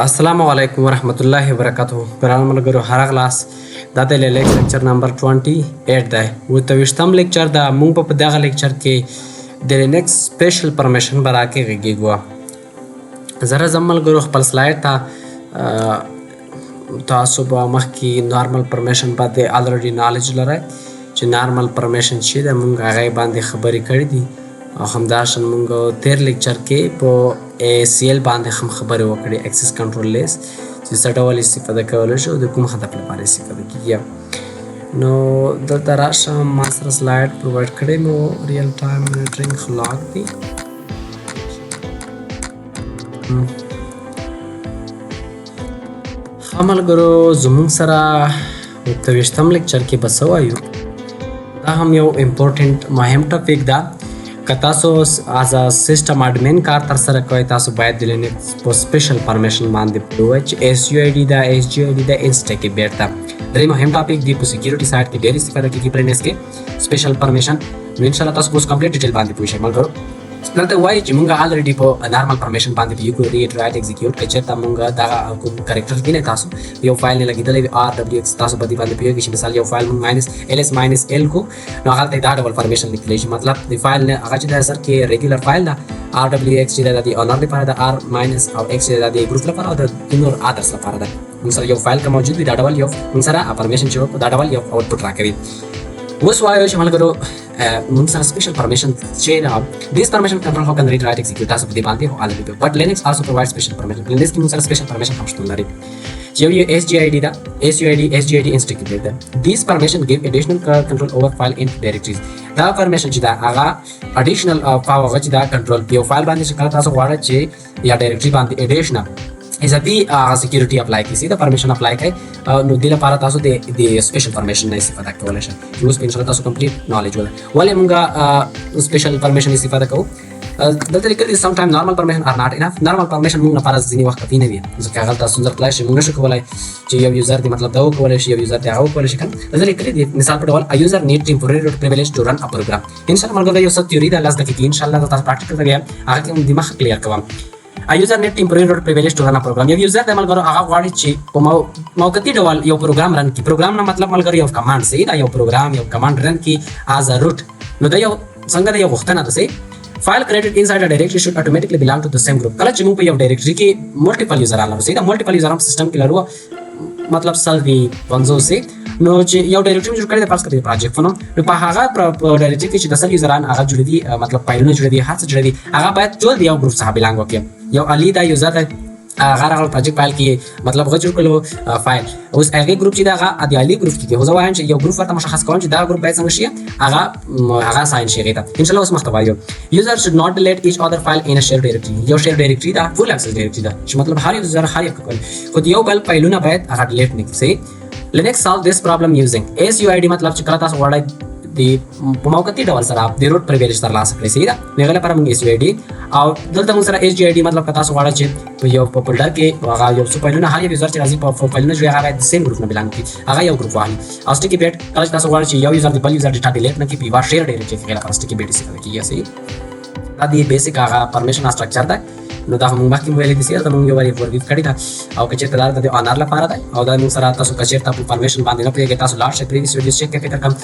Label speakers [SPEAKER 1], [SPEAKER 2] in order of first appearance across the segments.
[SPEAKER 1] السلام علیکم ورحمت الله وبرکاته. ګرانو ملګرو هر غلاس دا د لیکچر نمبر 28 دی. وتوشتم لیکچر دا مونږ په دغه لیکچر کې د لینکس سپیشل پرمیشن براکه غږیږو. زره زملګرو خپل سلایډ ته تاسو به مخکې نارمل پرمیشن باندې الریډي نالج لرئ چې نارمل پرمیشن چې د مونږ هغه باندې خبرې کړې دي او همداشان مونږ تیر لیکچر کې په ACL باندې هم خبرې وکړې اکسس کنټرول لیست چې څه ډول استفاده کولی شو د کوم هدف لپاره استفاده کیږي. نو دلته راشه ما سره سلایډ پرووایډ کړی مو ریل ټایم مانیټرینګ خلاق دی. ښه ملګرو زموږ سره اووه لیکچر کې به څه وایو دا هم یو امپورټنټ مهم ټاپک ده. که تاسو از سیسټم اډمن کار ترسره کوئ تاسو باید د لینکس په سپیشل پرمیشن باندې پوه وئ چې SUID ده SGID ده انسټیکي بیرته درې مهم ټاپک دي. په سکیورټي سایډ کې ډېر استفاده کیږي په لینکس کې سپیشل پرمیشن. نو ان شاء الله تاسو اوس کمپلیټ ډیټیل باندې پوه شئ. ملګرو دلته وایي چې مونږ الریډي په نارمل پرمیشن باندې یو ریډ رائټ ایگزیکیوټ کړئ چېرته مونږ دا کوم کریکټر دی نه تاسو یو فایل نه لګېدلی وي RWX تاسو په دې باندې پوهېږئ چې مثال یو فایل مونږ -ls-l کو نو هغه ته دا ډول پرمیشن لیکلی شي. مطلب د فایل نه هغه چې د اثر کې ریګولر فایل ده RWX چې د اونر لپاره ده R- او X چې د ګروپ لپاره او د نور ادرس لپاره ده. مونږ سره یو فایل که موجود وي دا ډول یو مونږ سره پرمیشن چې دا ډول یو آوټپوټ راکوي. اوس وایو چې ملګرو مونږ سره سپیشل پرمیشن چې دا دیس پرمیشن کنټرول هاو کین ریډ رائټ ایگزیکیوټ تاسو په دې باندې هو الریډي بټ لینکس آلسو پرووایډ سپیشل پرمیشن. لینکس کې مونږ سره سپیشل پرمیشن هم شتون لري چې یو SGID ده SUID SGID انسټیکیوټ ده. دیس پرمیشن ګیو اډیشنل کنټرول اوور فایل ان ډایرکټریز. دا پرمیشن چې دا هغه اډیشنل پاور چې دا کنټرول په یو فایل باندې چې کله تاسو غواړئ چې یا ډایرکټری باندې اډیشنل اضافي سکیورټي اپلای کړئ دا پرمیشن اپلای کړئ نو دې لپاره تاسو د سپیشل پرمیشن نه استفاده کولی شئ. اوس ان شاء الله تاسو کمپلیټ نالج ولرئ. ولې مونږ سپیشل پرمیشن استفاده کوو دلته لیکلي سم ټایم نارمل پرمیشن ار ناٹ انف. نارمل پرمیشن مونږ لپاره ځینې وخت کافي نه وي ځکه هغه تاسو ستونزه تلای شي مونږ نشو کولی چې یو یوزر دی مطلب دا وکولی شي یو یوزر دی هغه وکولی شي کنه. دلته لیکلي دي مثال په ډول ا یوزر نیډ ټیمپورري روټ پریویلیج ټو رن ا پروګرام. ان شاء الله ملګرو یو څه تیوري ده 10 دقیقې ان شاء الله تاسو پریکټیکل کوئ هغه کې دماغ کلیر کوم. A user need temporary root privilege to run a program. یو یوزر د ملګرو هغه غواړي چې په موقتی ډول یو پروګرام رن کړي. پروګرام نه مطلب ملګرو یو کمانډ صحیح دا یو پروګرام یو کمانډ رن کړي as a root. نو دا یو څنګه د یو غوښتنه ده صحیح فایل created inside a directory should automatically belong to the same group. کله چې موږ په یو ډایرکټری کې ملټیپل یوزران لرو صحیح دا ملټیپل یوزران په سیستم کې لرو مطلب سل دی 500 نو چې یو ډایرکټری جوړ کړی د فرض کړئ پروجیکټ فنو نو په هغه ډایرکټری کې چې د سل یوزران هغه جوړ دي مطلب فایلونه جوړ دي هر څه جوړ دي هغه باید ټول یو ګروپ څخه بلانګ وکړي. یو الی دا یوزر هغه راغلی پروجیکټ فایل کې مطلب هغه جوړ کړلو فایل اوس هغه ګروپ چې دا هغه د الی ګروپ کې زه وایم چې یو ګروپ ورته مشخص کوم چې دا ګروپ باید څنګه شي هغه ساين شي غیته ان شاء الله اوس مخته وایو. یوزر should not delete each other file in a shared directory. یو شیر ډایرکټری دا فول اکسس ډایرکټری دا چې مطلب هر یوزر هر یو کوي خو یو بل فایلونه باید هغه ډیلیټ نه کړي. Linux solve this problem using SUID مطلب چې کله تاسو غواړئ د په موقتی ډول سره د روټ پریویلیج ترلاسه کړئ صحیح ده نو هغه لپاره موږ SUID او دلته موږ سره SGID مطلب که تاسو غواړئ چې په یو په فولډر کې هغه یو څو فایلونه هر یو یوزر چې راځي په فایلونه جوړي هغه د سیم ګروپ نه بلانګ کړي هغه یو ګروپ واخلي. او سټیکی بیٹ کله چې تاسو غواړئ چې یو یوزر د بل یوزر ډیټا ډیلیټ نه کړي په یوه شیر ډایرکټري کې لپاره سټیکی بیٹ استفاده کیږي صحیح دا د بیسیک هغه پرمیشن استراکچر ده. نو دا موږ مخکې ویلي دي چې دا موږ یو وری ورګیف کړی دا او که چېرته دا د اونر لپاره ده او دا موږ سره تاسو که چېرته په پرمیشن باندې نه پوهېږئ تاسو لاړ شئ پریویس ویډیوز چیک کړئ فکر کوم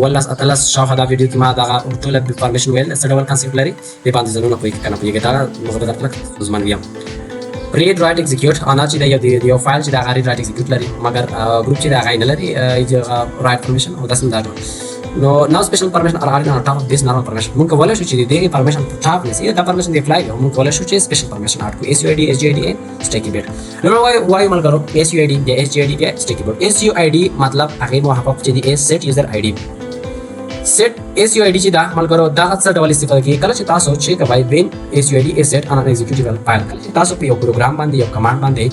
[SPEAKER 1] ولس اتلس شاوخوا دا ویډیو کې ما دغه ټوله پرمیشن ویل څه ډول کنسپټ لري دې باندې ځانونه پوهېږئ که نه پوهېږئ دا موږ به درته لږ ستونزمن ویم. ریډ رائټ ایگزیکیوټ اونر چې دی یو فایل چې د هغه ریډ رائټ ایگزیکیوټ لري مګر ګروپ چې د هغه نه لري رائټ پرمیشن او داسې دا نو نو سپیشل پرمیشن ار آر ټاپ اف دیس نارمل پرمیشن مونږ کولای شو چې دغه پرمیشن په ټاپ نسی دا پرمیشن دی اپلای مونږ کولای شو چې سپیشل پرمیشن اډ کو SUID SGID سټیکی بیٹ نو وای ملګرو SUID دی SGID دی سټیکی بیٹ SUID مطلب هغه محقق چې دی سیټ یوزر آی ډی سیټ SUID چې دا ملګرو دا څه ډول استفاده کوي کله چې تاسو چې کوي وین SUID is set on an executable file کله چې تاسو په یو پروګرام باندې یو کمانډ باندې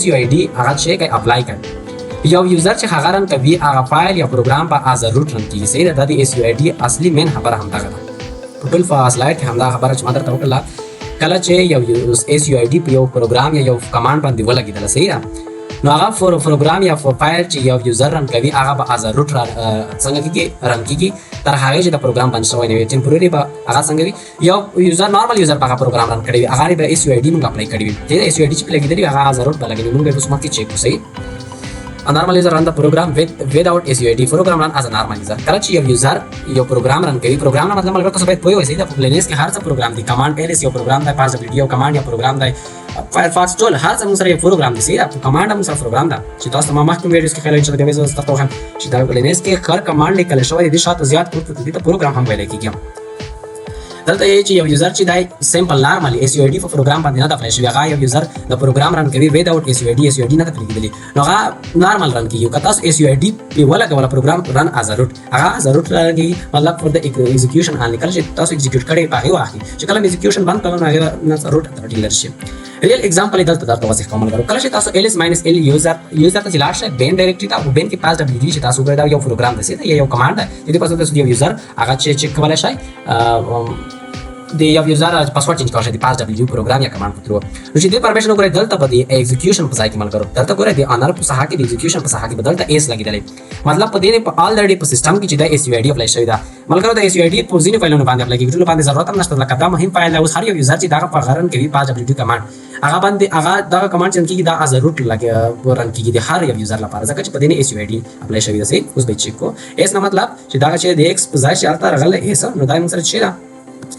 [SPEAKER 1] SUID هغه چې کوي اپلای کوي یو یوزر چې هغه رن کوي هغه فایل یا پروګرام په از روټ رن کیږي صحیح ده د SUID اصلي مین خبره هم دغه ده. په ټول فاصله کې هم دا خبره چې ما درته وکړله کله چې یو SUID په یو پروګرام یا یو کمانډ باندې ولګېدله صحیح ده نو هغه پروګرام یا فایل چې یو یوزر رن کوي هغه به از روټ څنګه کیږي رن کیږي تر هغه چې د پروګرام باندې شوی نه وي ټمپورري به هغه څنګه وي یو یوزر نارمل یوزر په پروګرام رن کړی وي هغه به SUID موږ اپلای کړی وي چې SUID چې لګیدلی هغه از روټ بلګی موږ به اوس مخکې چیک وسي A normal user run the program without SUID. Program run as a normal user. کله چې یو یوزر یو پروګرام رن کوي پروګرام نه مطلب ملګرو تاسو باید پوه اوسئ د لینکس کې هر څه پروګرام دی کمانډ LS یو پروګرام دی پاس WD یو کمانډ یا پروګرام دی فایرفاکس ټول هر څه موږ سره یو پروګرام دی سیدا کمانډ موږ سره پروګرام دی چې تاسو ما مخکې ویډیوز کې خلک چې د ویزو تاسو هم چې د لینکس کې هر کمانډ لیکل شوی دی شاته زیات پورته دی پروګرام هم ویل کېږي دلته چې یو یوزر چې دای سمپل نارملی SUID په پروګرام باندې نه د فلش وی هغه یو یوزر د پروګرام رن کوي without SUID نه د پریږدي نو هغه نارمل رن کوي که تاسو SUID په ولا کوله پروګرام رن از روټ هغه از روټ راځي مطلب فور د ایگزیکیوشن ان کله چې تاسو ایگزیکیوټ کړئ په هغه وخت چې کله ایگزیکیوشن بند کړو هغه نه روټ ته ډیلر شي ریل ایگزامپل دلته درته وځي کوم کړو کله چې تاسو ls-l یوزر ته لاشه بین ډایرکټری ته بین کې پاس WD چې تاسو ګورئ دا یو پروګرام دی یو کمانډ دی چې تاسو د یو یوزر هغه چیک کولای شئ د یو یوزر پاسورډ چینج کولای شي د پاس WD پروګرام یا کمانډ په ترو نو چې د پرمیشن وګورئ دلته په دې ایگزیکیوشن په ځای کې ملګرو دلته ګورئ د انر په صحه کې د ایگزیکیوشن په صحه کې بدلته اس لګیدلې مطلب په دې په الریډي په سیستم کې چې د SUID اپلای شوی دا ملګرو د SUID په ځینې فایلونو باندې اپلای کېږي ټول باندې ضرورت هم نشته لکه دا مهم فایل دی اوس هر یو یوزر چې دا په غرن کوي پاس WD کمانډ هغه باندې هغه دا کمانډ چې کېږي دا از روټ لګي رن کېږي د هر یو یوزر لپاره ځکه چې په دې SUID اپلای شوی دی اوس به چیک کو اس نه مطلب چې دا چې د x په ځای شرط راغله اس نو دا موږ سره چې دا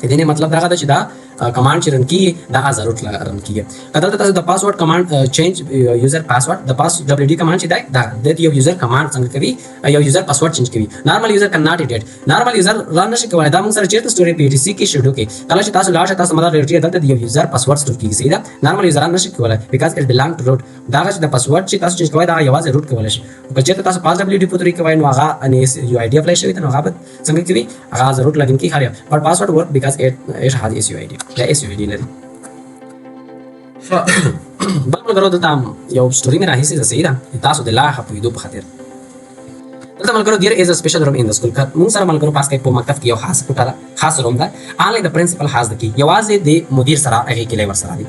[SPEAKER 1] دې مطلب دا چې دا کمانډ چې رن کیږي دا از روټ رن کیږي کله تاسو د پاسورډ کمانډ چینج یوزر پاسورډ د پاس WD کمانډ چې دا د یو یوزر کمانډ څنګه کوي یو یوزر پاسورډ چینج کوي نارمل یوزر کین ناٹ ایډیټ نارمل یوزر رن نشي کولای دا موږ سره چیرته سټوري PTC کې شروع کوي کله چې تاسو لاړ شئ تاسو مدار ډایرکټری دلته د یو یوزر پاسورډ سټور کیږي سیدا نارمل یوزر نشي کولای بیکاز اټ بیلانګ ټو روټ دا چې د پاسورډ چې تاسو چینج کوئ دا یوازې روټ کولای شي او چې تاسو پاس WD په طریقې کوئ نو هغه ان SUID اپلای شوی ته نو هغه څنګه کوي هغه از روټ لګین کی خاریا بٹ پاسورډ ورک بیکاز اټ هاز SUID یا SUID لري بل ملګرو دلته یو سټوري مې راهیسې سیدا تاسو د لا په دې په خاطر دلته ملګرو دیر از ا سپیشل روم ان د سکول موږ سره ملګرو پاس کې په مکتب کې یو خاص کوټه خاص روم ده انلاین د پرنسپل خاص ده کې یوازې د مدیر سره هغه کې لیور سره دي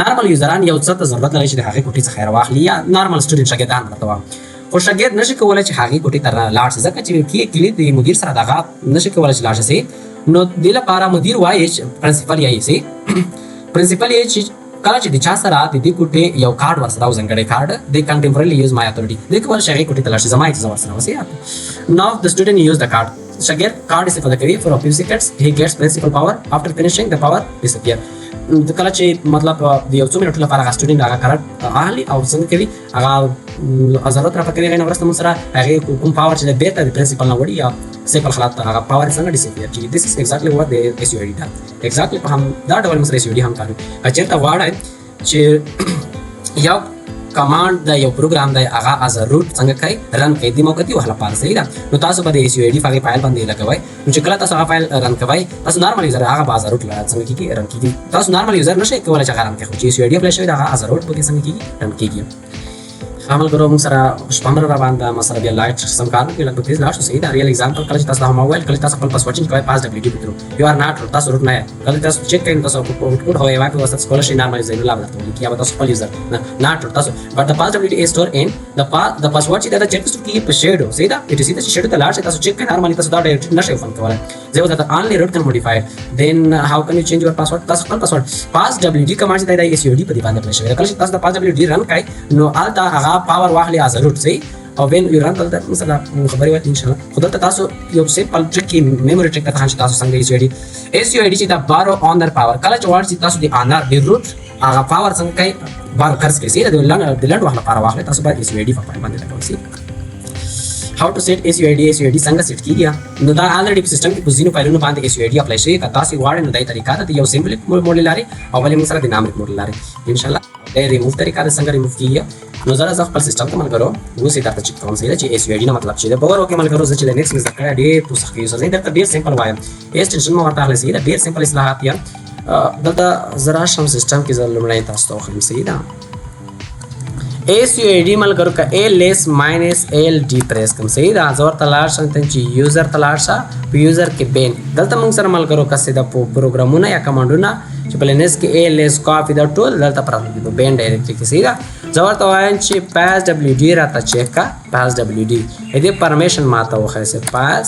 [SPEAKER 1] نارمل یوزران یو څه ته ضرورت لري چې د هغه کوټې څخه خیر واخلي یا نارمل سټوډنټ شاګردان ورته خو شاګرد نشي کولای چې هغه کوټې ته لاړ شي ځکه چې کې کلی د مدیر سره دغه نشي کولای چې لاړ شي نو د لپاره مدیر وایي پرنسپل یې سي پرنسپل یې چې کله چې د چا سره د دې کوټې یو کارت ورسره او ځانګړی کارت د کنټمپرري یوز مای اتورټي د کوم شي کوټې ته لاړ شي زما اجازه ورسره وسی نو د سټوډنټ یوز د کارت شاګرد کارت استفاده کوي فور ا فیو سیکنډز هی ګیټس پرنسپل پاور افټر فینیشینګ د پاور ډیسپیر کله چې مطلب د یو څو منټو لپاره هغه سټوډنټ هغه کارت اهلي او څنګه کوي هغه ضرورت را پکې غوښنه ورسته مو سره هغه کوم پاور چې د بیرته د پرنسپل نه وړي یا سیمپل حالات ته هغه پاور څنګه ډیسپیر کیږي دیس از ایگزیکټلی وات د SUID دا ایگزیکټلی په هم دا ډول مسله SUID هم کارو اچھا واړه چې یو کمانډ د یو پروګرام دی هغه از روټ څنګه کوي رن کوي د موقتی وهله پاره صحیح ده نو تاسو به د SUID فایل باندې لګوي نو چې کله تاسو هغه فایل رن کوي تاسو نارمل یوزر هغه باز روټ څنګه کیږي رن کیږي تاسو نارمل یوزر نشئ کولای چې هغه رن کوي چې SUID اپلای شوی دا هغه از روټ به څنګه کیږي رن کیږي عمل ګورو موږ سره شپمر را باندې مسله بیا لایټ سم کار کوي لکه پیس لاړ شو صحیح دا ریل ایگزامپل کله چې تاسو د موبایل کله تاسو خپل پاسورډ چینج کوئ پاس WD پترو یو ار ناٹ تاسو روټ نه کله تاسو چیک کین تاسو کوډ هوای واپس واسط سکولرشپ نارمل زینولlah ورته کی یا تاسو خپل یوزر ناٹ تاسو بٹ د پاس WD اسٹور ان د پاسورډ چې دا چیک کیږي په شیډو صحیح دا اټ سي دا شیډو ته لاړ شي تاسو چیک کین نارملی تاسو دا ډایرکټ نشئ فون کولای زه دا انلی روټ کن موډیفاید دین هاو کین یو چینج یور پاسورډ تاسو خپل پاسورډ پاس WD کمانډ چې دا SUID په دې باندې اپلای شوی کله چې تاسو د پاس WD رن کای نو التا هغه پاور واخلي از روټ صحیح او وین یو رن دلته مثلا خبرې وایي ان شاء الله خدای تاسو یو سیمپل ټریکی میموري ټریک ته تاسو څنګه SUID چې دا بارو اون در پاور کله چې ورته تاسو د انر د روټ هغه پاور څنګه کوي بار خرڅ کوي سیده د لند واخله پاور واخله تاسو باید SUID په باندې لګوي how to set SUID څنګه سیټ کیږي نو دا الریډي په سیستم کې په ځینو فایلونو باندې SUID اپلای شي که تاسو غواړئ نو دای طریقه ده یو سیمبل موډل لري او بلې موږ سره د نامریک موډل لري ان شاء الله دا ریموو طریقه ده څنګه ریموو کیږي نو زه خپل سیستم ته ملګرو اوس یې درته چیک کوم چې SUID نه مطلب چې دا باور وکړئ ملګرو چې د نیکسټ مزه کړه ډېر پوسخ کیږي زه درته ډېر سیمپل وایم هیڅ ټینشن مو ورته اخلئ ډېر سیمپل اصلاحات یې دلته زرا شم سیستم کې زه لومړی تاسو ته وښیم صحیح ده SUID ملګرو کا ls-LD پریس کوم صحیح ده زه ورته لاړ شم چې یوزر ته لاړ شه په یوزر کې بین دلته موږ سره ملګرو کا سیده پروګرامونه یا کمانډونه چې په لینکس کې ls کاپی دا ټول دلته پراته دي په بین ډایرکټری کې صحیح ده زه ورته وایم چې پاس ډبلیو ډي راته چیک کا پاس ډبلیو ډي دې پرمیشن ماته وښایسه پاس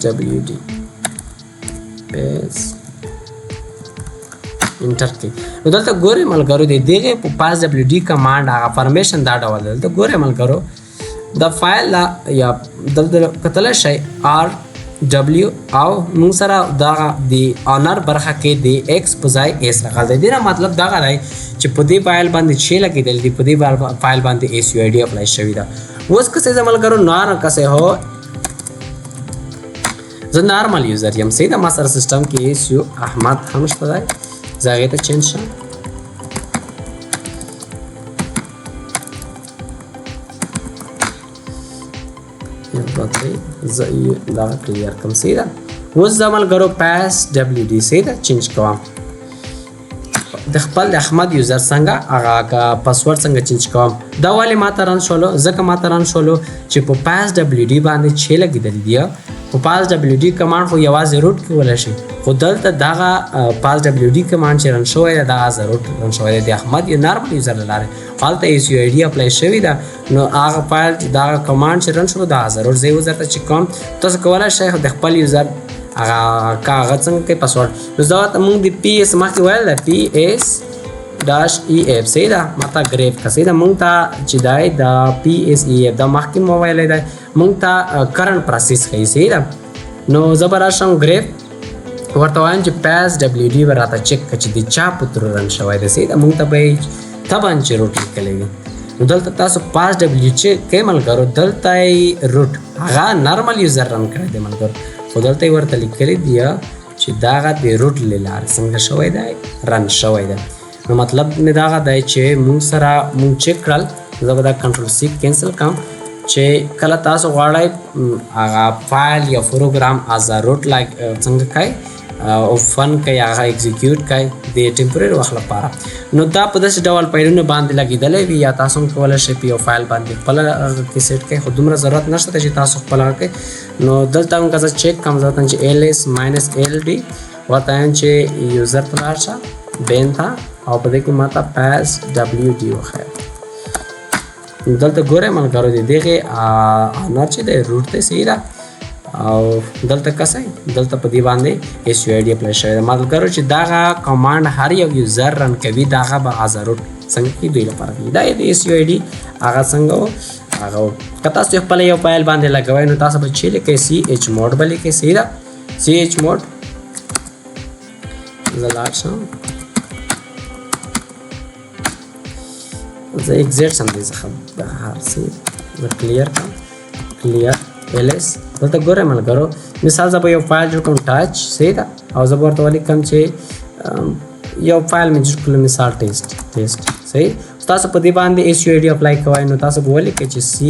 [SPEAKER 1] ډبلیو ډي پاس انټر کړئ. نو دلته ګورئ ملګرو د دغې په پاس ډبلیو ډي کمانډ هغه پرمیشن دا ډول دی. دلته ګورئ ملګرو د فایل یا دلته کتلی شئ آر ډبلیو او موږ سره دغه د آنر برخه کې د ایکس په ځای ایس راغلی دی. دې نه مطلب دغه دی چې په دې فایل باندې چې لګېدلی دی په دې فایل باندې ایس یو آی ډي اپلای شوي ده. اوس که څه ملګرو نار کسې هو زه نارمل یوزر یم صحیح ده. ما سره سیسټم کې ایس یو احمد هم شته دی. زه هغې ته چینج شم. زه دغه کلیر کړم صحیح ده. اوس زه ملګرو پاس ډبلیو ډي صحیح ده چینج کوم. د خپل د احمد یوزر څنګه هغه پاسورډ څنګه چینج کوم. دا ولې ماته رن شولو ځکه ماته رن شولو چې په پاس ډبلیو ډي باندې چې لګېدلی دی. په پاس ډبلیو ډي کمانډ خو یوازې روټ کولی شي خو دلته دغه پاس ډبلیو ډي کمانډ چې رن شوی دی دغه زه روټ رن شوی دی د احمد یو نارمل یوزر له لارې هلته ایس یو آی ډي اپلای شوي ده. نو هغه فایل دغه کمانډ چې رن شو دغه زه روټ زه یې ورته چې کوم تاسو کولی شئ د خپل یوزر هغه څنګه کوي پاسورډ. نو زه ورته موږ د پی ایس مخکې ویل ده پی ایس ډاش ای اف صحیح ده ماته ګریف که صحیح ده. موږ ته چې دی د پی ایس ای اف دا مخکې مو ویلی دی موږ ته کرنټ پروسیس ښیي صحیح ده. نو زه به راشم ګریف ورته وایم چې پاس ډبلیو ډي به راته چک کړه چې د چا په تر رن شوی دی صحیح ده. موږ ته به یې طبعا چې روټ لیکلی وي. نو دلته تاسو پاس ډبلیو چې کوئ ملګرو دلته یې روټ هغه نارمل یوزر رن کړی دی ملګرو خو دلته یې ورته لیکلی دی چې دغه د روټ له لارې څنګه شوی دی رن شوی دی. نو مطلب مې دغه دی چې موږ سره موږ چک کړل. زه به دا کنټرول سی کینسل کړم چې کله تاسو غواړئ هغه فایل یا پروګرام از روټ لایک څنګه کوئ اوپن کوئ هغه ایگزیکیوټ کوئ د ټمپرري وخت لپاره. نو دا په داسې ډول فایلونو باندې لګېدلی وي یا تاسو هم کولی شئ په یو فایل باندې خپله کې سیټ کوئ خو دومره ضرورت نشته چې تاسو خپل هغه کوئ. نو دلته هم که زه چیک کوم زه ورته چې ایل ایس ماینس ایل ډي ورته وایم چې یوزر ته لاړ شه بین ته او په دې کې ماته پاس ډبلیو ډي وښیه. دلته ګورئ ملګرو د دغې آنر چې دی روټ دی صحیح ده او دلته کسئ دلته په دې باندې ایس یو آی ډي اپلای شوی ده ملګرو چې دغه کمانډ هر یو یوزر رن کوي دغه به از روټ څنګه کوي دوی لپاره کوي. دا د ایس یو آی ډي هغه څنګه و هغه که تاسو خپل یو فایل باندې لګوئ نو تاسو به چې لیکئ سی ایچ موډ به لیکئ صحیح ده سی ایچ موډ. زه لاړ شم زه ایگزیټ سم دی څخه هر څه زه کلیر کړم کلیر ایل ایس. دلته ګورئ ملګرو مثال زه به یو فایل جوړ کړم ټچ صحیح ده او زه به ورته ولیکم چې یو فایل مې جوړ کړم مثال ټیسټ صحیح. تاسو په دې باندې ایس یو آی ډي اپلای کوئ نو تاسو به ولیکئ چې سی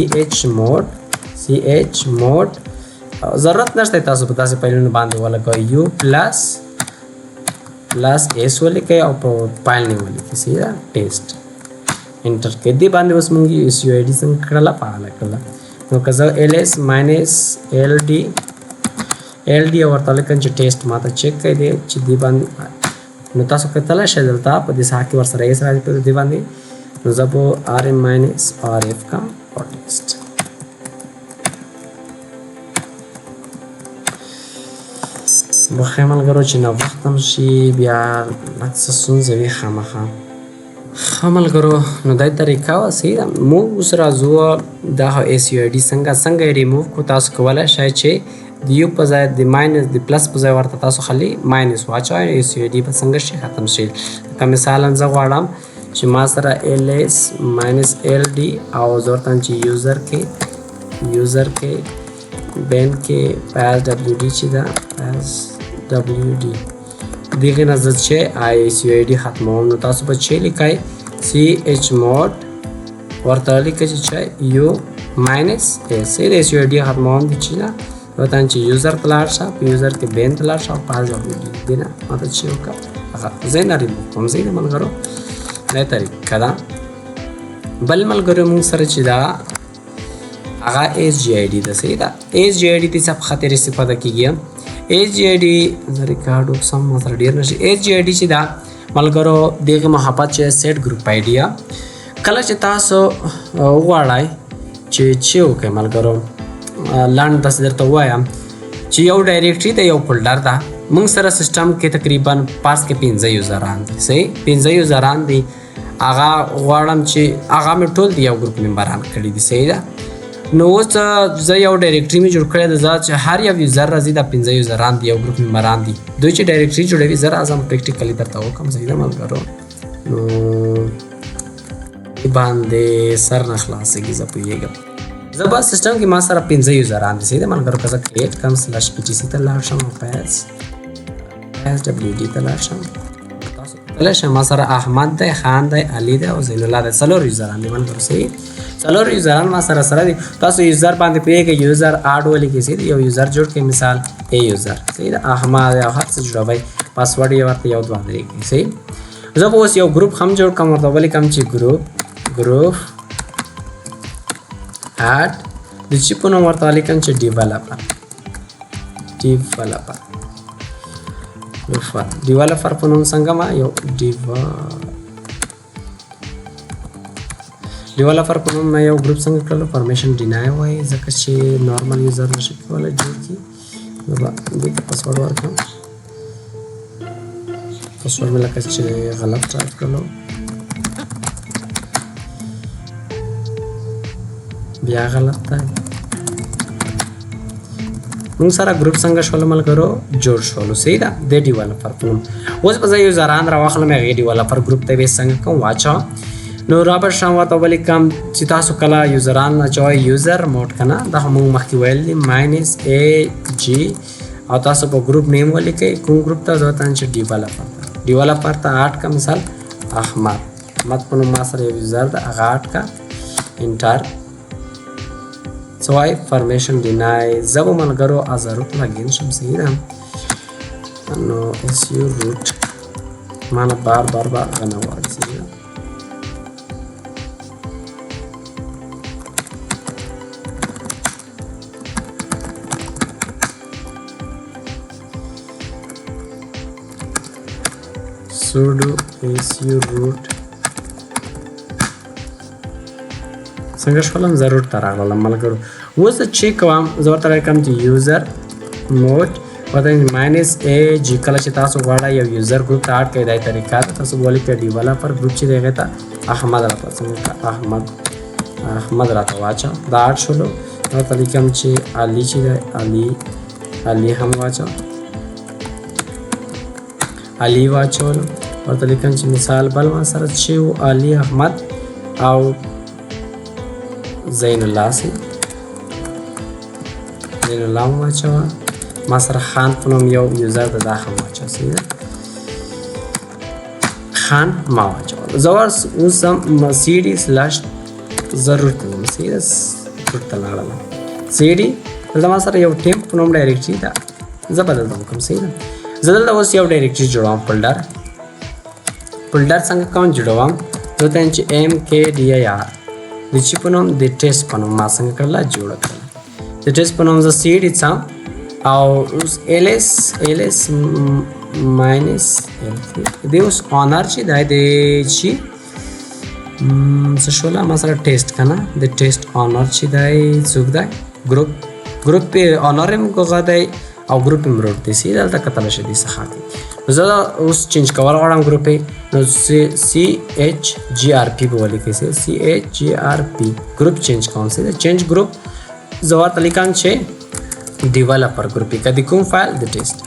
[SPEAKER 1] ایچ موډ ضرورت نشته تاسو په داسې فایلونو باندې ولګوئ یو پلس ایس ولیکئ او په فایل نیم ولیکئ صحیح ده ټیسټ انټر کړئ. دې باندې اوس موږ ایس یو آی ډي څنګه کړله فعاله کړله. نو که زه ایل ایس ماینس ایل ډي ورته لیکم چې ټیسټ ماته چیک کړئ دی چې دې باندې نو تاسو کتلی شئ دلته په دې ساحه کې ورسره ایس راځي په دې باندې نو زه به آر ایم ماینس آر اف کړم او ټیسټ. بخیر ملګرو چې نوښت هم شي بیا لږ څه ستونزې وي خامخا ښه ملګرو نو دا طریقه وه صحیح ده. موږ اوس راځو دا ایس یو آی ډي څنګه یې ریموو کړو. تاسو کولی شئ چې د یو په ځای د ماینس د پلس په ځای ورته تاسو خالي ماینس واچوئ ایس یو آی ډي به څنګه شي ختم شي. لکه مثالا زه غواړم چې ما سره ایل ایس ماینس ایل ډي او زه ورته چې یوزر کې بین کې پاس ډبلیو ډي چې ده پاس ډبلیو ډي دغې نه زه چې ایس یو آی ډي ختموم نو تاسو به چې لیکئ سی ایچ موډ ورته لیکئ چې یو ماینس ایس ایس یو آی ډي ختموم دي چې نه ورته چې یوزر ته لاړ شه په یوزر کې بین ته لاړ شه او پاس ډبلیو ډي دې نه ماته چې وکړه هغه زه یې نه ریموو کوم زه یې ملګرو دا طریقه ده. بل ملګرو موږ سره چې دا هغه ایس جی آی ډي ده صحیح ده. ایس جی آی ډي د څه په خاطر استفاده کیږي SGID ریکارډ سم سره ډیر نشي. SGID چې دا ملګرو دغه محبت چې سیټ ګروپ ایډیا کله چې تاسو وغواړئ چې وکړئ ملګرو لاندې تاسو درته وایم چې یو ډایرکټري د یو فولډر ده. موږ سره سیستم کې تقریبا پاس کې 15 یوزران دي. صحیح 15 یوزران دي. هغه غواړم چې هغه مې ټول دی یو ګروپ ممبران کړي دي. صحیح ده. نو اوس زه یو ډایرکټري مې جوړ کړی ده چې هر یو یوزر راځي د 15 یوزران دي یو ګروپ ممبران دي. دوی چې ډایرکټري جوړوي زه راځم پریکټیکلی درته وکړم. صحیح ده ملګرو. نو باندې سر نه خلاصېږي زه پوهېږم. زه به سیستم کې ما سره 15 یوزران دي. صحیح ده ملګرو. که زه کریټ کړم /PTC ته لاړ شم PSWD ته لاړ شم تاسو کولای شئ ما سره احمد دی، خان دی، علي دی او زین الله دی. څلور یوزران دي ملګرو. صحیح څلور یوزران ما سره دي. تاسو یوزر باندې پوهېږئ یوزر اډ ولیکئ. صحیح یو یوزر جوړ کړئ مثال ای یوزر. صحیح ده احمد او هر څه جوړوئ. پاسورډ یې ورته یو دوه درې کړئ. صحیح زه به اوس یو ګروپ هم جوړ کړم ورته ولیکم چې ګروپ اډ د چې په نوم ورته ولیکم چې ډیولپر په نوم څنګه ما یو ډیولپر په نوم یو ګروپ څنګه کړلو پرمیشن ډینای وایي ځکه چې نارمل یوزر نشي کولی جوړ کړي. نو به دې ته پاسورډ ورکړم. پاسورډ مې لکه چې غلط ټایپ کړلو بیا غلط دی. موږ سره ګروپ څنګه شولو ملګرو جوړ شولو. صحیح ده د ډیولپر په نوم. اوس به زه یوزران راواخلم هغې ډیولپر ګروپ ته به څنګه کوم واچوم. نو رابر شم ورته ولیکم چې تاسو کله یوزران اچوئ یوزر موډ که نه دا موږ مخکې ویل دي -AG او تاسو په ګروپ نیم ولیکئ. کوم ګروپ ته زه ورته چې ډیولپر ته اډ کا مثال احمد په نوم ما سره یو یوزر ده هغه اډ کا انټر سوای پرمیشن ډینای. زه به ملګرو ازروت لاګین شم. صحیح ده نو SU روټ ما نه بار غنه وایي. صحیح ده sudo SU root څنګه شولم ضرور ته راغلم ملګرو. اوس زه چیک کوم زه ورته راکړم چې یوزر موډ ورته -AG کله چې تاسو غواړئ یو یوزر ګروپ ته اډ کړئ دا طریقه ده. تاسو ولیکئ ډیولپر ګروپ چې دی هغې ته احمد راته څنګه احمد راته واچو دا اډ شولو. ورته لیکم چې علي چې دی علي هم واچو علي واچولو. ورته لیکم چې مثال بل ما سره چې علي احمد او زین الله هم واچوه. ما سره خان په نوم یو یوزر ده دا هم واچوه. صحیح ده خان ما واچوه. زه اوس هم CD/ ضرورت نوم. صحیح ده ضرورت ته لاړم CD دلته ما سره یو ټیم په نوم ډایرکټري ده زه به دلته وکړم. صحیح ده زه دلته اوس یو ډایرکټري جوړوم فولډر څنګه کوم جوړوم زه ته چې MKDIR د چې په نوم د ټیسټ په نوم ما څنګه کړله جوړه کړله. د ټیسټ په نوم زه CD څم او اوس LS -L3 دی اوس اونر چې دی د چې څه شوله ما سره ټیسټ که نه د ټیسټ اونر چې دی څوک دی ګروپ پې اونر هم کوغه دی او ګروپ هم روټ دی. صحیح دلته کتلی شي دې څخه کې زه اوس چینج کول غواړم ګروپ یې نو CHGRP به ولیکئ. CHGRP ګروپ چینج کوم. صحیح ده چینج ګروپ زه ورته لیکم چې ډیولپر ګروپ یې که د کوم فایل د ټیسټ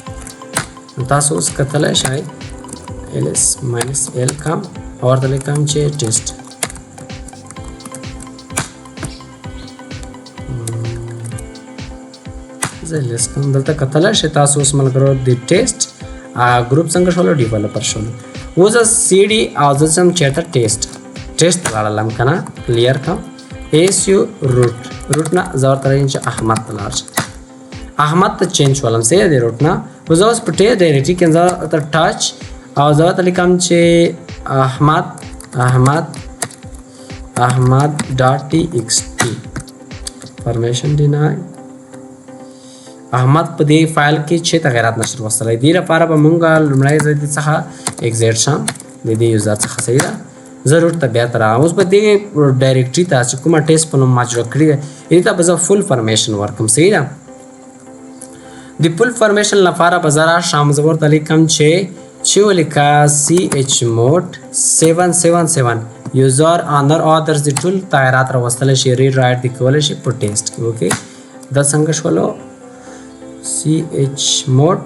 [SPEAKER 1] تاسو اوس کتلی شئ LS -L کم او ورته لیکم چې ټیسټ. زه لیس کوم دلته کتلی شئ تاسو اوس ملګرو د ټیسټ ګروپ څنګه شولو ډیولپر شولو. اوس زه CD او زه ځم چېرته ټیسټ لاړلم که نه کلیر کړم SU روټ نه زه ورته راځم چې احمد ته لاړ شم. احمد ته چینج شولم. صحیح دی روټ نه زه اوس په ټیسټ ډایرکټري کې زه ورته ټچ او زه ورته لیکم چې احمد .txt پرمیشن ډینای احمد په دې فایل کې چې تغیرات نشر وستلی دي لپاره به مونږ لومړی ځای دې څخه اگزیټ شم د دې یوزر څخه صحیح ده ضرور ته بیا تر اوس په دې ډایرکټري ته چې کومه ټیسټ په نوم ما جوړ کړې ده دې ته به زه فل فارمیشن ورکړم صحیح ده د فل فارمیشن لپاره به زه راشم زه ورته لیکم چې ولیکه chmod 777 یوزر آنر آدرس د ټول تغیرات راوستلی شي ریډ رایټ دې کولی شي په ټیسټ کې اوکې دا څنګه شولو chmod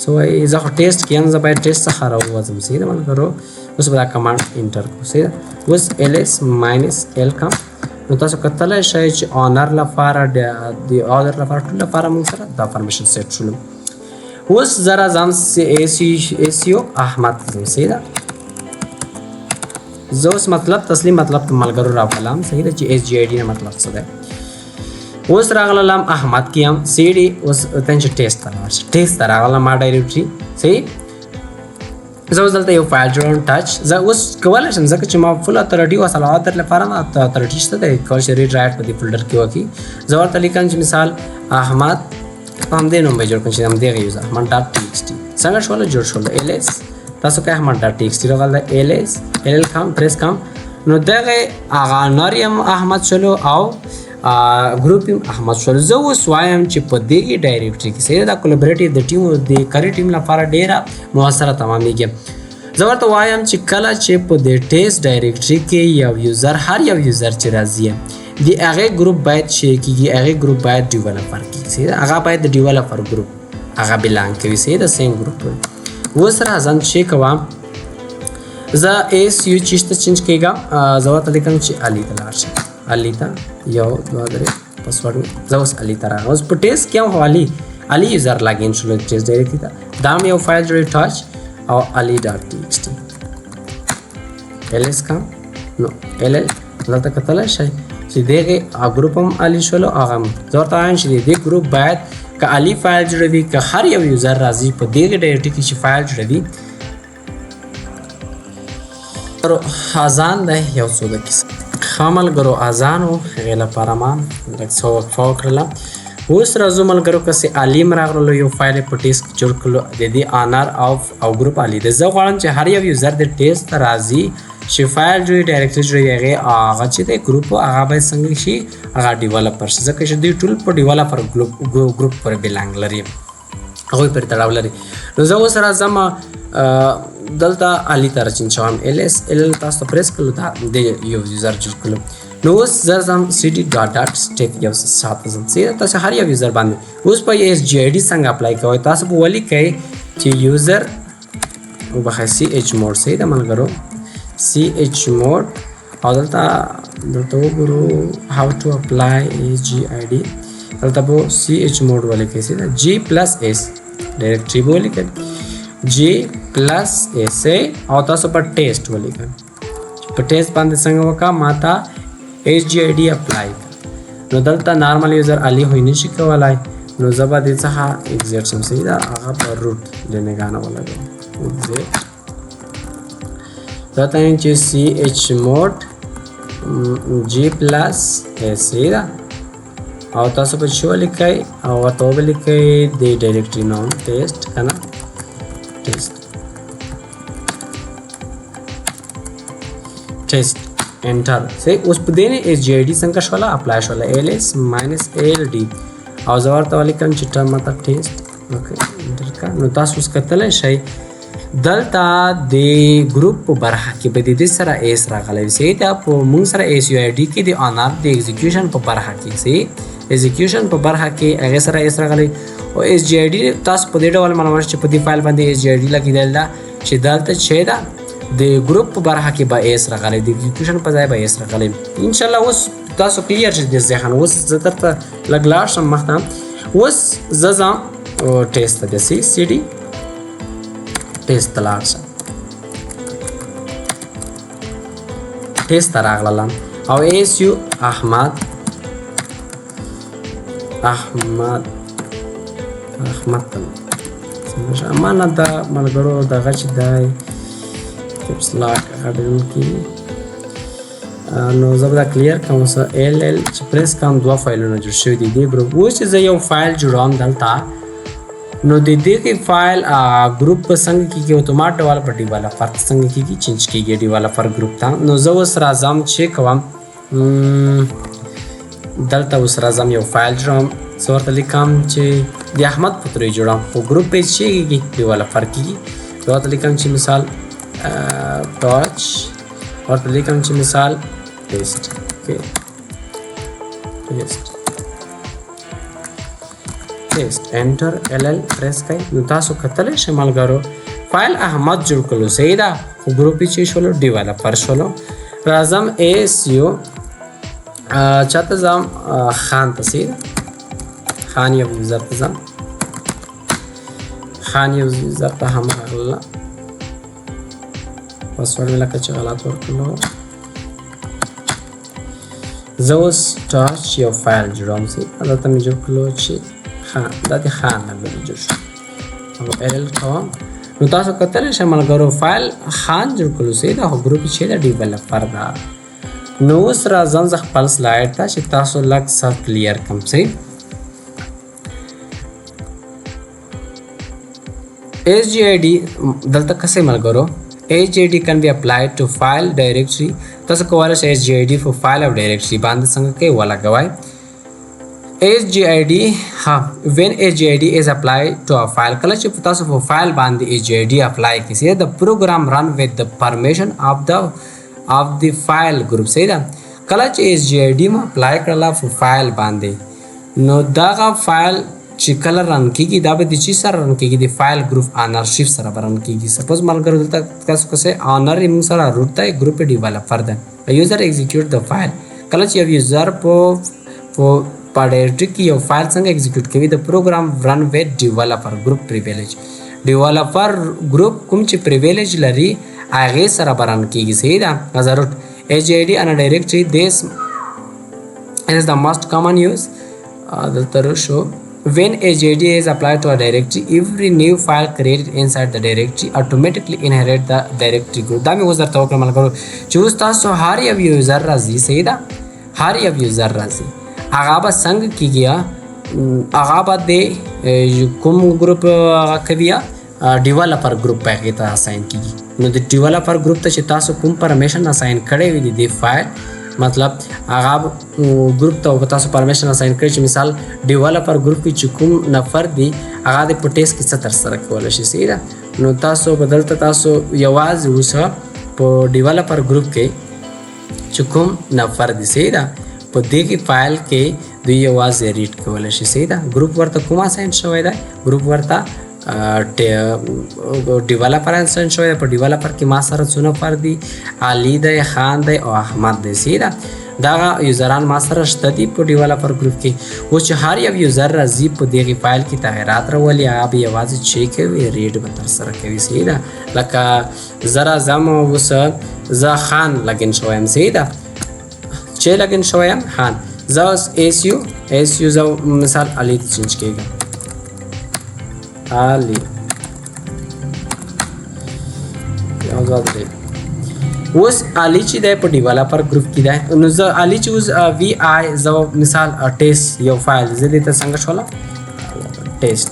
[SPEAKER 1] سو زه خو ټیسټ کیم زه باید ټیسټ څخه راووځم صحیح ده ملګرو اوس به دا کمانډ انټر کړو صحیح ده اوس ls -l کوم نو تاسو کتلی شئ چې آنر لپاره د آدر لپاره ټول لپاره موږ سره دا فارمیشن سیټ شولو اوس زه راځم SEO احمد ځم صحیح ده زه اوس مطلب تسلیم مطلب ملګرو راولم صحیح ده چې SGID نه مطلب څه ده اوس راغلم احمد کیم CD اوس تنچ ټیسټ ته لاړ ټیسټ ته راغلم ما ډایرکټري صحیح زه اوس دلته یو فایل جوړوم ټچ زه اوس کولی شم ځکه چې ما فل اتھارټي وصله آدر لپاره ما اتھارټي شته دی کولی شي ریډ رایټ په دې فولډر کې وکړي زه ورته لیکم چې مثال احمد همدې نوم به جوړ کړم چې همدغه یوزر احمد ډاټ txt څنګه شوله جوړ شوله ls تاسو که احمد ډاټ txt راغلی ls ll کم پریس کم نو دغه هغه ناریم احمد شلو او ګروپ احمد شول زه اوس وایم چې په دې ډایرکټري کې صحیح دا کولیبریټي د ټیم د کری ټیم لپاره ډیره موثره تمامیږي زه ورته وایم چې کله چې په دې ټیسټ ډایرکټري کې یو یوزر هر یو یوزر چې راځي د هغې ګروپ باید شیر کېږي هغې ګروپ باید ډیولپر کېږي صحیح ده هغه باید د ډیولپر ګروپ هغه بلانګ کوي صحیح ده سیم ګروپ اوس راځم چې کوم زه SU چیز ته چینج کېږم زه ورته لیکم چې علي ته لاړ شم علي ته یو دوه درې پاسورډ زه اوس علي ته راغلم اوس په ټیسټ کې هم علي یوزر لاګین شولو ټیسټ ډایرکټري ته دا هم یو فایل جوړوي ټچ او علي ډاټ txt ls کم نو ll دلته کتلی شئ چې دغه ګروپ هم علي شولو هغه هم زه ورته وایم چې د دې ګروپ باید که علي فایل جوړوي که هر یو یوزر راځي په دغه ډایرکټري کې چې فایل جوړوي اذان دی یو څو دقیقې ښه ملګرو اذان و هغې لپاره ما لږ څه وقفه وکړله اوس راځو ملګرو کسې علیم راغللو یو فایل یې په ټیسټ کې جوړ کړلو د دې آنر او ګروپ علي دی زه غواړم چې هر یو یوزر د ټیسټ ته راځي چې فایل جوړوي ډایرکټري جوړوي هغې هغه چې دی ګروپ هغه باید څنګه شي هغه ډیولپر شي ځکه چې دوی ټول په ډیولپر ګروپ پورې بلانګ لري هغوی پورې تړاو لري نو زه اوس راځم دلته علي ته راچین شوم ls ll تاسو ته پریس کړلو دا د یو یوزر جوړ کړلو نو اوس زه ځم cd ډاټ سټیپ یو ساته ځم صحیح ده تاسو هر یو یوزر باندې اوس په SGID څنګه اپلای کوئ تاسو به ولیکئ چې یوزر وبخښئ chmod صحیح ده ملګرو chmod او دلته وګورو how to apply SGID دلته به chmod ولیکئ صحیح ده g plus s ډایرکټري به ولیکئ g plus s او تاسو په ټیسټ ولیکئ په ټیسټ باندې څنګه وکړه ماته SGID اپلای نو دلته نارمل یوزر علي هوی نشي کولی نو زه به دې څخه اگزیټ شم صحیح ده هغه په روټ لنګانه ولګوم اگزیټ دلته یم چې chmod g plus s صحیح ده او تاسو به څه ولیکئ او ورته ولیکئ د ډایرکټري نوم ټیسټ که نه ټیسټ انټر صحیح اوس په دې نه SGID څنګه شوله اپلای شوله ls -ld او زه ورته ولیکم چې ټرم مطلب ټیسټ اوکې انټر کړه نو تاسو اوس کتلی شئ دلته د ګروپ په برخه کې به د دې سره اس راغلی وي صحیح ده په موږ سره SUID کې د آنر د ایگزیکیوشن په برخه کې صحیح ایگزیکیوشن په برخه کې هغې سره اس راغلی او SGID تاسو په دې ډول معلومات چې په دې فایل باندې SGID لګېدل ده چې دلته چې ده د ګروپ په برخه کې به اس راغلی د ایگزیکیوشن په ځای به اس راغلی انشاءالله اوس تاسو کلیر شي د ذهن اوس زه درته لږ لاړ شم مخته اوس زه ځم ټیسټ ته داسې CD ټیسټ ته لاړ شم ټیسټ ته راغلم او SU احمد ته امانه دا ملګرو دغه چې دی کپس لاک هغه ډېر کې نو زه به دا کلیر کوم اوس ال چې پریس کوم دوه فایلونه جوړ شوي دي دې ګروپ. اوس چې زه یو فایل جوړوم دلته نو د دې فایل ګروپ په څنګه کېږي اتومات ډول په ډیولپر څنګه کېږي چینج کېږي ډیولپر ګروپ ته. نو زه اوس راځم چې کوم دلته اوس راځم یو فایل جوړوم زه ورته لیکم چې د احمد په تورې جوړوم خو ګروپ پیج چې کېږي ډیولپر کېږي. زه ورته لیکم چې مثال ټاچ ورته لیکم چې مثال ټیسټ ټیسټ انټر ال پریس کړئ. نو تاسو کتلی شئ ملګرو فایل احمد جوړ کړلو صحیح ده خو ګروپ یې چې شولو ډیولپر شولو. راځم ASU چاته ځم خان ته صحیح ده خان یو یوزر ته ځم خان یو یوزر ته هم راغله پاسورډ مې لکه چې غلط ورکړلو. زه اوس ټاچ یو فایل جوړوم صحیح دلته مې جوړ کړلو چې دا د خان نه جوړ شو او ال کوم. نو تاسو کتلی شئ ملګرو فایل خان جوړ کړلو صحیح ده خو ګروپ چې ده ډیولپر ده. نو اوس راځم زه خپل سلایډ ته چې تاسو لږ څه کلیر کړم صحیح. SGID دلته کسې ملګرو SGID can be applied to file directory. تاسو کولی شئ SGID په فایل او ډایرکټري باندې څنګه کوي ولګوئ. SGID when SGID is applied to a file کله چې تاسو په فایل باندې SGID اپلای کړئ the program run with the permission of the file group صحیح ده. کله چې SGID ما اپلای کړله په فایل باندې نو دغه فایل چې کله رن کېږي دا به د چی سره رن کېږي د فایل ګروپ آنرشیپ سره به رن کېږي. سپوز ملګرو دلته تاسو کسې آنر یې موږ سره روټ دی ګروپ یې ډیولپر ده یوزر ایگزیکیوټ د فایل. کله چې یو یوزر په ډایرکټري کې یو فایل څنګه ایگزیکیوټ کوي د پروګرام رن ویت ډیولپر ګروپ پریویلیج ډیولپر ګروپ کوم چې پریویلیج لري هغې سره به رن کېږي صحیح ده. as a root SGID and a directory this is the most common use دلته شو when SGID is applied to a directory every new file created inside the directory automatically inherit the directory group. دا مې اوس درته وکړم ملګرو چې اوس تاسو هر یو یوزر راځي صحیح ده هر یو یوزر راځي هغه به څنګه کېږي هغه به د کوم ګروپ هغه کوي ډیولپر ګروپ په هغې ته اساین کېږي. نو د ډیولپر ګروپ ته چې تاسو کوم پرمیشن اساین کړی وي د دې فایل مطلب هغه ګروپ ته تاسو پرمیشن اساین کړئ چې مثال ډیولپر ګروپ کې چې کوم نفر دی هغه د په ټیسټ کې څه ترسره کولی شي صحیح ده. نو تاسو به دلته تاسو یوازې اوس په ډیولپر ګروپ کې چې کوم نفر دی صحیح ده په دې کې فایل کې دوی یوازې ریډ کولی شي صحیح ده. ګروپ ورته کوم اساین شوی دی ګروپ ورته ډیولپر اساین شوی دی. په ډیولپر کې ما سره څو نفر دي علي دی خان دی او احمد دی صحیح ده. دغه یوزران ما سره شته دي په ډیولپر ګروپ کې. اوس چې هر یو یوزر راځي په دغې فایل کې تغیرات راولي هغه به یوازې چیک کوي ریډ به ترسره کوي صحیح ده. لکه زه راځم اوس زه خان لګین شوی یم صحیح ده چې لګین شوی یم خان. زه اوس ASU زه مثال علي ته چینج کېږم علي اوس علي چې دی په ډیولپر ګروپ کې دی نو زه علي چې اوس VI زه مثال ټیسټ یو فایل زه دې ته څنګه شولم ټیسټ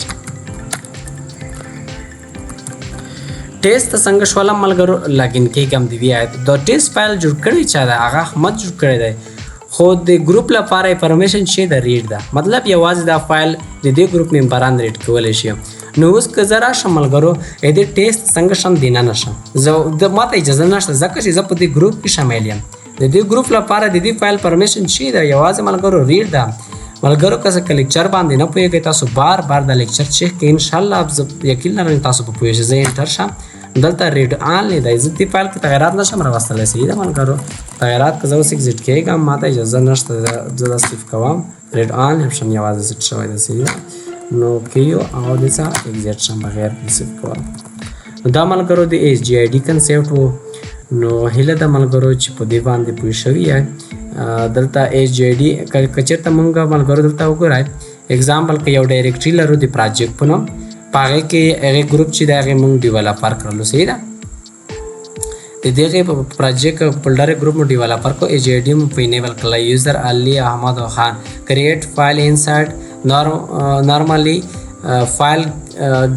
[SPEAKER 1] ته څنګه شولم ملګرو لګین کېږم د VI د ټیسټ فایل جوړ کړی چا دی هغه احمد جوړ کړی دی خو د ګروپ لپاره پرمیشن چې د ریډ ده مطلب یوازې دا فایل د دې ګروپ ممبران ریډ کولی شي. نو اوس که زه راشم ملګرو د ټیسټ څنګه شم دننه شم زه ماته اجازه نشته ځکه چې زه په دې ګروپ کې شامل یم. د دې ګروپ لپاره د دې فایل پرمیشن چې ده یوازې ملګرو ریډ ده. ملګرو که څه لیکچر باندې نه پوهېږئ تاسو بار بار د لیکچر چیک کړئ انشاءالله زه یقین لرم تاسو به پوه شئ. زه انټر شم دلته ریډ آن لیدی زه دې فایل کې تغیرات نشم راوستلی صحیح ده ملګرو تغیرات که زه اوس اکزیټ کېږم ماته اجازه نشته زه دا سیف کوم ریډ آن هم شم یوازې سیټ شوی ده صحیح ده نو کیو او د څه اکزیټ شم بغیر سیف کوم. نو دا ملګرو د SGID کنسپټ و نو هیله ده ملګرو چې په دې باندې پوه شوي یې. دلته SGID که چېرته مونږ ملګرو دلته وګورئ اگزامپل که یو ډایرکټري لرو د پراجیکټ په نوم په هغې کې هغې ګروپ چې د هغې مونږ ډیولپر کړلو صحیح ده د دغه پروجیکټ فولډر ګروپ مو ډیولپر کو SGID مو په انیبل کړل یوزر علي احمد خان کریټ فایل انسرټ نارملی فایل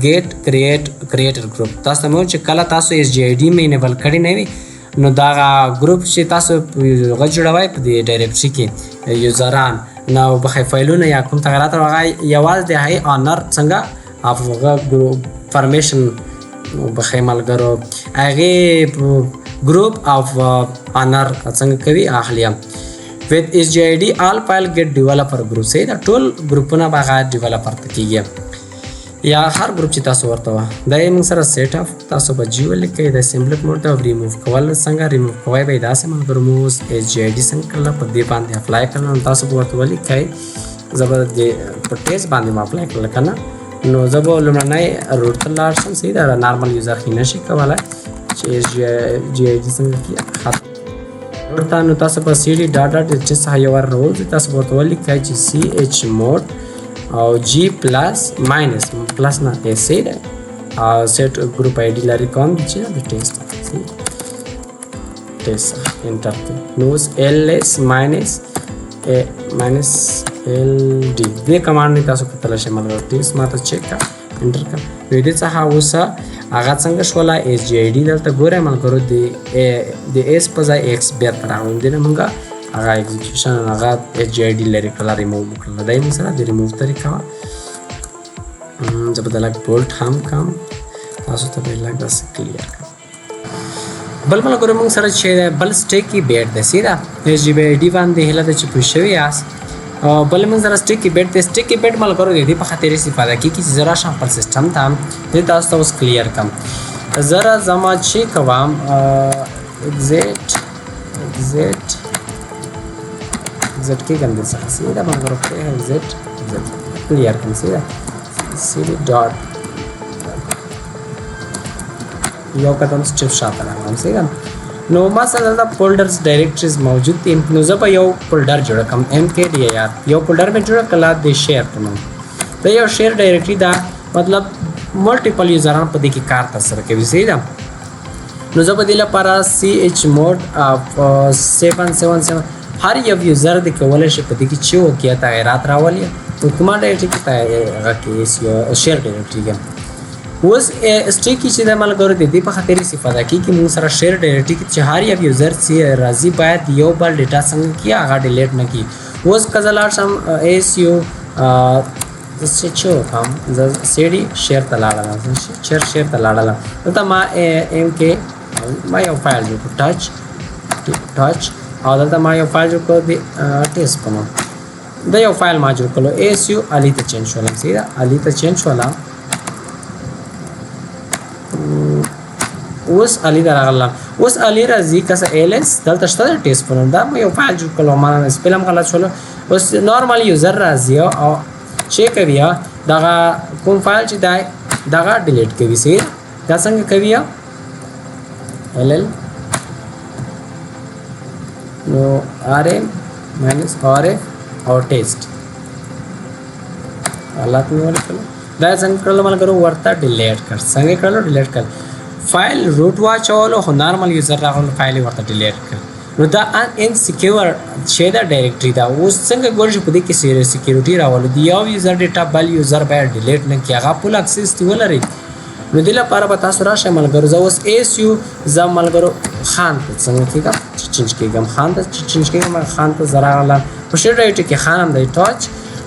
[SPEAKER 1] گیټ کریټر ګروپ تاسو مو چې کله تاسو SGID مې انیبل کړی نه وي نو دا ګروپ چې تاسو غوړوي په دې ډایرکټري کې یوزران نو بخې فایلونه یا کوم تغیرات راغی یواز د هي اونر څنګه افغه ګروپ فارمیشن بخې ملګرو هغه group of honor څنګه کوي اخلي with SGID all file get developer group say دا ټول ګروپونه باغه ډیولپر ته کیږي یا هر ګروپ چې تاسو ورته دا یې موږ سره سیټ اپ تاسو به جیو لیکئ د سیمبل موډ او ریموو کول څنګه ریموو کوی به دا سم ګرمو SGID څنګه کله په دې باندې اپلای کړل تاسو به ورته ولیکئ زبر دې په ټیس باندې ما اپلای کړل کنه نو زبر لمړنۍ روټ ته لاړ شم سیده نارمل یوزر خینه شي کولای چې SGID څنګه کیه ورته نو تاسو په cd ډاټ چې سه یو ورو تاسو ورته ولیکئ چې chmod او G plus minus plus na ऐसे set group ID लरी कौन दीजिए ना test enter नोस ls minus a minus ld दे command नहीं तासो पता लगे मतलब टेस्ट माता चेक का एंटर का वेदे चाहा उसा आगात संघर्ष वाला SGID दलता गोरे मन करो दे s पजा x बेहतर आउं देना मंगा هغه اکزیکیوشن هغه SGID لري کله ریموو وکړل دا یې سره د ریموو طریقه زه به لږ بولټ هم کم تاسو ته به لږ داسې کلیر کړم بل ملګرو موږ سره چې بل سټیکی بیټ دی سیده SGID باندې هله د چې پوه شوي یاست بل موږ سره سټیکی بیټ دی سټیکی بیټ ملګرو د دې په خاطر استفاده کیږي چې زه راشم خپل سیسټم ته زه تاسو ته اوس کلیر کړم زه زما چې کوم exit Z के गंदे से सीधा बंद करो है Z क्लियर कर सीधा cd डॉट यो कदम स्टेप शाता है सीधा नो मा सदा फोल्डर्स डायरेक्टरीज मौजूद थी नो जब यो फोल्डर जोड़ा कम mkdir यार यो फोल्डर में जोड़ा कला दे शेयर करना तो यो शेयर डायरेक्टरी दा मतलब मल्टीपल यूजर पर देखी कार तसर के भी सीधा नो जब दिला para chmod 777 هر یو یوزر د کولای شي په دې کې چې وکیا تغیرات راولي په کومه ډایرکټري کې هغه کې یو شیر ډایرکټري کې اوس سټیکی چې د ملګرو د دې په خاطر استفاده کوي چې موږ سره شیر ډایرکټري کې چې هر یو یوزر چې راځي باید یو بل ډیټا څنګه کې هغه ډیلیټ نه کی اوس کزلار سم su چې چو هم cd شیر ته لاړل شیر ته لاړل ته ما mk ما یو فایل جو ټچ او دلته ما یو فایل جوړ کړو د ټیسټ په نوم دا یو فایل ما جوړ کړو su علي ته چینج شول سیدا علي ته چینج شول اوس علي درغله اوس علي راځي کسه ls دلته شته ټیسټ په نوم دا یو فایل جوړ کړو ما سپیلم غلط شول اوس نورمال یوزر راځي او چیک کوي دا کوم فایل چې دا ډیلیټ کوي سي دا څنګه کوي ll no rm minus rf और टेस्ट हालात में वाले करो दा संग कर लो माल करो वर्ता डिलीट कर संगे कर लो डिलीट कर फाइल रूट वाच वालो हो नॉर्मल यूजर राहुल फाइल वर्ता डिलीट कर नो दा इनसिक्योर शेदा डायरेक्टरी दा वो संग गोल पदी की सिक्योरिटी राहुल दिया यूजर डेटा बल यूजर बाय डिलीट न किया फुल एक्सेस दी वला रे नो दिला पारा बता सुरा शमल करो जो su जमल करो खान څنګه کېږم چې چینج کېږم خان ته چې چینج کېږم خان ته زرا غلا په شیر رایټ کې خان هم دی ټاچ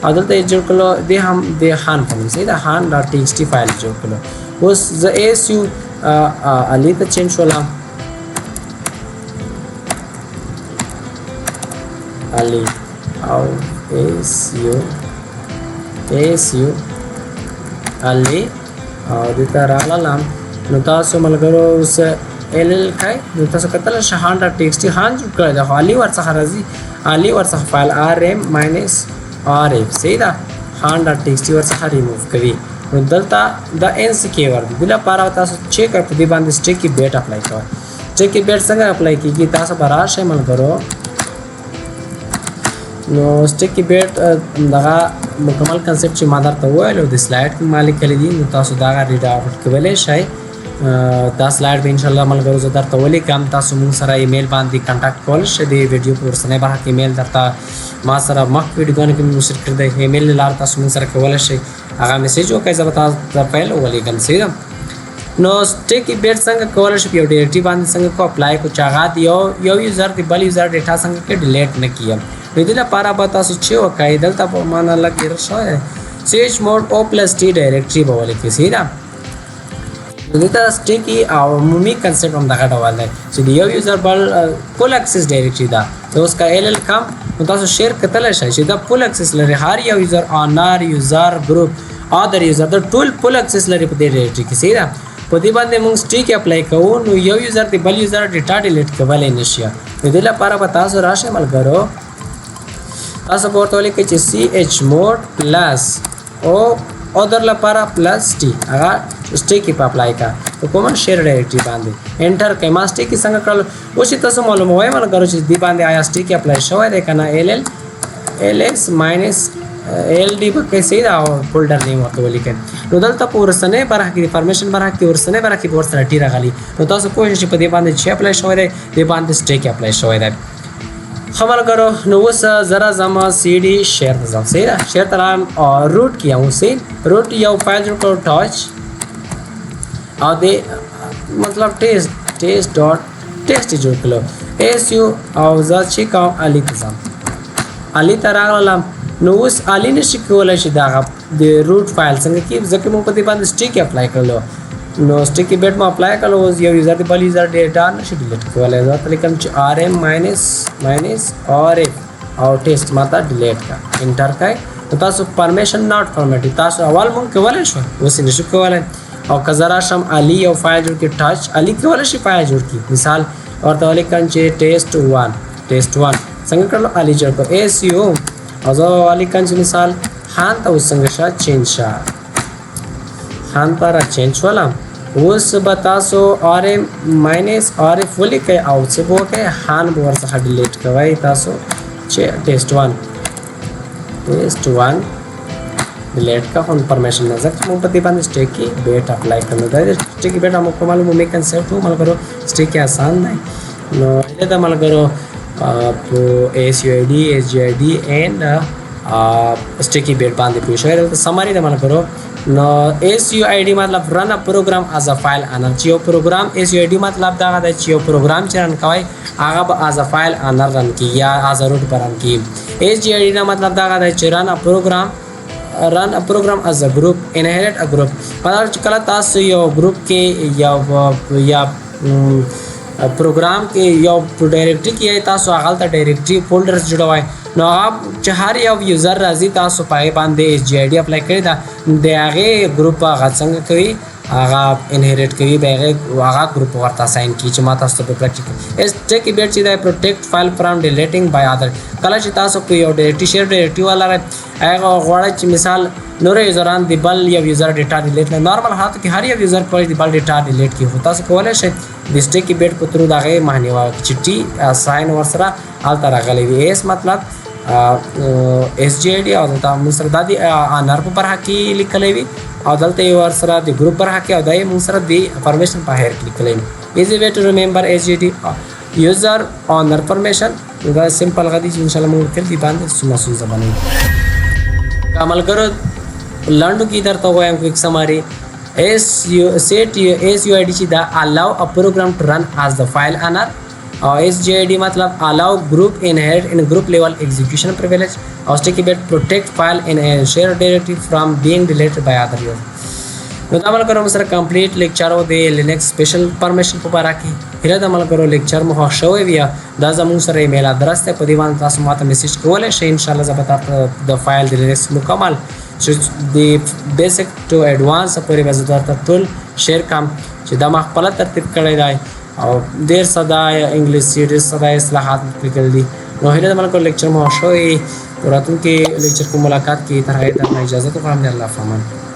[SPEAKER 1] عدالت یې جوړ کړو د هم د خان په نوم سیدا خان ډاټ txt فایل جوړ کړو اوس ز su علي ته چینج ولا علي او su علي او د ترالم نو تاسو ملګرو اوس ll کای نو تاسو کتل شهان ډاټ txt خان جوړ کړی دا علي ورڅخه راځي علي ورڅخه فایل rm minus rf سیدا خان ډاټ txt ورڅخه ریموو کوي نو دلته دا n کې ور دي بل لپاره تاسو چیک په دې باندې سټیکی بیٹ اپلای کوئ سټیکی بیٹ څنګه اپلای کیږي تاسو براشه ملګرو نو سټیکی بیٹ دغه مکمل کنسپټ چې ما درته وویل د سلایډ کې مالک کړی دي نو تاسو دا ریډ آوټ کولای شئ دا سلاید به ان شاء الله ملګرو زه درته ولیکم تاسو مونږ سره ایمیل باندې کانټاکټ کول شئ د ویډیو په ورسنۍ برخه کې ایمیل درته ما سره مخکې ویډیوګانو کې مې شیر کړی دی ایمیل له لارې تاسو مونږ سره کولی شئ هغه میسیج وکړئ زه به تاسو ته فایل ولیکم صحیح ده نو سټیکی بیټ څنګه کولی شئ یو ډایرکټري باندې څنګه کو اپلای کو چې هغه یو یوزر د بل یوزر ډیټا څنګه کې ډیلیټ نه کړي نو دې لپاره به تاسو چې وکړئ دلته په معنا لګ ایرر شوی سیچ موډ او پلس ټي ډایرکټري به ولیکئ صحیح ده دلته سټیکی او عمومي کنسپټ هم دغه ډول دی چې د یو یوزر بل فول اکسس ډایرکټري ده نو اوس کا ال کم نو تاسو شیر کتلی شئ چې دا فول اکسس لري هر یو یوزر آنر یوزر ګروپ ادر یوزر د ټول فول اکسس لري په دې ډایرکټري کې صحیح ده په دې باندې موږ سټیک اپلای کوو نو یو یوزر د بل یوزر ډیټا ډیلیټ کولی نشي نو دې لپاره به تاسو راشئ ملګرو تاسو به ورته ولیکئ چې سی ایچ موډ پلس او ادر لپاره پلس ټي هغه سټیکی په اپلای کا په کومن شیر ډایرکټري باندې انټر کړئ ما سټیکی څنګه کړل اوس تاسو معلوموي ملګرو چې دې باندې آیا سټیکی اپلای شوی دی کنه ال اس ماینس ال डी په کې صحیح دا فولډر نیم ورته ولیکئ نو دلته په ورسنۍ برخه کې انفارمیشن برخه کې ورسنۍ برخه کې ورسره ټي راغلی نو تاسو کوشش په دې باندې چې اپلای شوی دی دې باندې سټیکی اپلای شوی دی خبر کرو نو اوس زرا زما سی डी شیر ته ځم صحیح ده شیر ته راغلم او روټ کې یم صحیح روټ یو فایل جوړ کړو ټاچ او د مطلب ټیسټ ډاټ ټیسټ جوړ کړو ایس یو او زه چې کوم علي ته ځم علي ته راغلم نو اوس علي نشي کولی چې دغه د روټ فایل څنګه کې ځکه موږ په دې باندې سټیکی اپلای کړلو نو سټیکی بیټ ما اپلای کړو اوس یو یوزر د بل یوزر ډیټا نشي ډیلیټ کولی زه ورته لیکم چې آر ایم ماینس آر اف او ټیسټ ما ته ډیلیټ کړه انټر کړئ نو تاسو پرمیشن ناٹ فارمیټ تاسو اول مونږ کولی شو اوس نشو کولی او که زه راشم علي یو فایل جوړ کړي ټاچ علي کولی شي فایل جوړ کړي مثال ورته ولیکم چې ټیسټ 1 څنګه کړلو علي جوړ کړو ایس یو او زه ولیکم چې مثال خان ته اوس څنګه شه چینج شه خان ته را چینج شولم اوس به تاسو آر ایم ماینس آر اف ولیکئ او څه به وکئ خان به ورڅخه ډیلیټ کوئ تاسو چې ټیسټ 1 ډیلیټ کا خون پرمیشن نه ځکه موږ په دې باندې سټیکی بیټ اپلای کړو دا سټیکی بیټ موږ کومه معلومه کنسپټ وو ملګرو سټیکی آسان دی نو دا ملګرو په SUID SGID and sticky bit باندې پوه شوی دا سمری ده ملګرو نو SUID مطلب رن ا پروګرام از ا فایل انر چې یو پروګرام SUID مطلب دا دی چې یو پروګرام چې رن کوي هغه به از ا فایل انر رن کی یا از ا روټ پر رن کی SGID دا مطلب دا دی چې رن ا پروګرام از ا ګروپ انهریټ ا ګروپ په چې کله تاسو یو ګروپ کې یا پروګرام کې یو ډایرکټري کې تاسو هغه ته ډایرکټري فولډرز جوړوي نو هغه چې هر یو یوزر راځي تاسو پای باندې SGID اپلای کړی دا د هغه ګروپ هغه څنګه کوي هغه انهریټ کوي به هغه ګروپ ورته اساین کی چې ما تاسو په پریکټیکل سټیکی بیټ چې دا پروټیکټ فایل فرام ډیلیټینګ بای ادر کله چې تاسو په یو ډایرکټري شیر ډایرکټري والا هغه غواړي چې مثال نور یوزران دی بل یو یوزر ډیټا ډیلیټ نه نارمل حالت کې هر یو یوزر کولی دی بل ډیټا ډیلیټ کی هو تاسو کولای شئ د سټیکی بیټ په تر دغه معنی وا چټي اساین ورسره حالت راغلی وي اس مطلب SGID او دلته موږ سره د انر په برخه کې لیکلی وي او دلته یې ورسره د ګروپ برخه کې او دا یې موږ سره د انفارمیشن په هیر کې لیکلی وي ایزي وے ټو ریمبر SGID یوزر اونر پرمیشن دا سمپل غدي چې ان شاء الله موږ کلی باندې سماسو زبانه عمل کرو لاندو کی درته وایم کویک سماری SUID چې دا allow a program to run as the file owner or SGID मतलब allow group inherit in group level execution privilege or sticky bit protect file in a shared directory from being deleted by other user نو دا عمل کرو سره کمپلیټ لیکچر او د لینکس سپیشل پرمیشن په اړه کې هره د عمل کرو لیکچر مو خوښ وي دا زموږ سره ایمیل ادرس ته په دی باندې تاسو ماته میسج کولای شئ ان شاء الله زه به تاسو د فایل د لینکس مکمل چې د بیسیک ټو ایڈوانس پورې به زه تاسو ټول شیر کوم چې دا ما خپل ترتیب کړی دی او ډیر صدا انګلیسي ډیر صدا اصلاحات لیکل دي نو هره د عمل کرو لیکچر مو خوښ وي راتلونکي لیکچر کو ملاقات کی طرح ته اجازه ته کوم الله فهمان